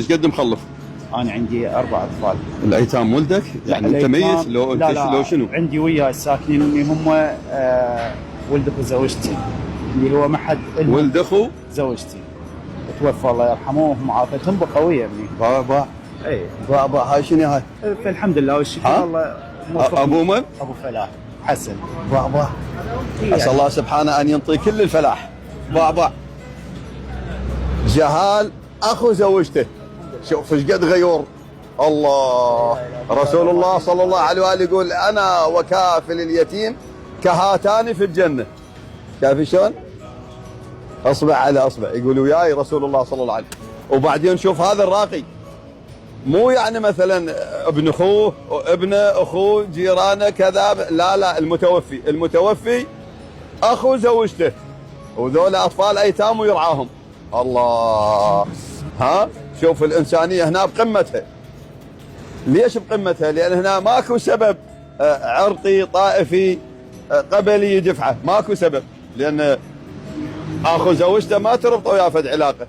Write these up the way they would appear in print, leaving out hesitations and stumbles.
ايش قد مخلف؟ انا عندي 4 اطفال. الايتام ولدك؟ يعني انت ميت لو لا لا لو شنو؟ عندي وياي الساكنين اللي هم ولد اخو زوجتي، اللي هو ما حد ولد اخو زوجتي توفى الله يرحمه، وهم عافتهم بقويه ابني. بابا اي بابا هاي شنو هاي؟ فالحمد لله والشكر الله. ابو من؟ ابو فلاح حسن. بابا اسال الله سبحانه ان ينطي كل الفلاح. بابا جهال اخو زوجته، شوف ايش قد غيور. الله رسول الله صلى الله عليه واله يقول انا وكافل اليتيم كهاتان في الجنه. شايف شلون؟ اصبع على اصبع يقول وياي رسول الله صلى الله عليه وسلم. وبعدين شوف هذا الراقي، مو يعني مثلا ابن اخوه ابن اخوه جيرانه كذا، لا لا، المتوفي اخو زوجته، وذول اطفال ايتام ويرعاهم. الله، ها شوف الانسانيه هنا بقمتها. ليش بقمتها؟ لان هنا ماكو سبب عرقي طائفي قبلي يدفعه، ماكو سبب، لان اخو زوجته ما تربط وياه فد علاقه،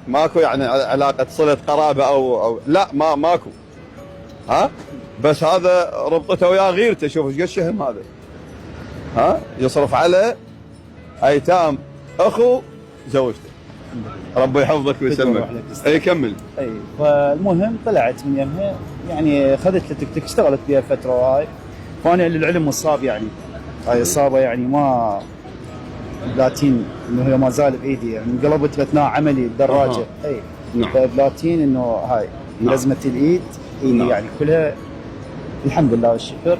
ماكو يعني علاقه صله قرابه او لا، ماكو. ها بس هذا ربطته وياه غيرته. شوف ايش قد شهم هذا، ها يصرف على ايتام اخو زوجته. ربي يحفظك ويسلمك. اي كمل. اي فالمهم طلعت من يمها، يعني اخذت لي تك تك، اشتغلت بها فتره هاي. فانا للعلم مصاب، يعني هاي اصابه يعني ما بلاتين انه هي ما زال بايدي، يعني انقلبت اثناء عملي الدراجه. اي نعم. فبلاتين انه هاي لازمه الايد، ايدي يعني كلها الحمد لله والشكر.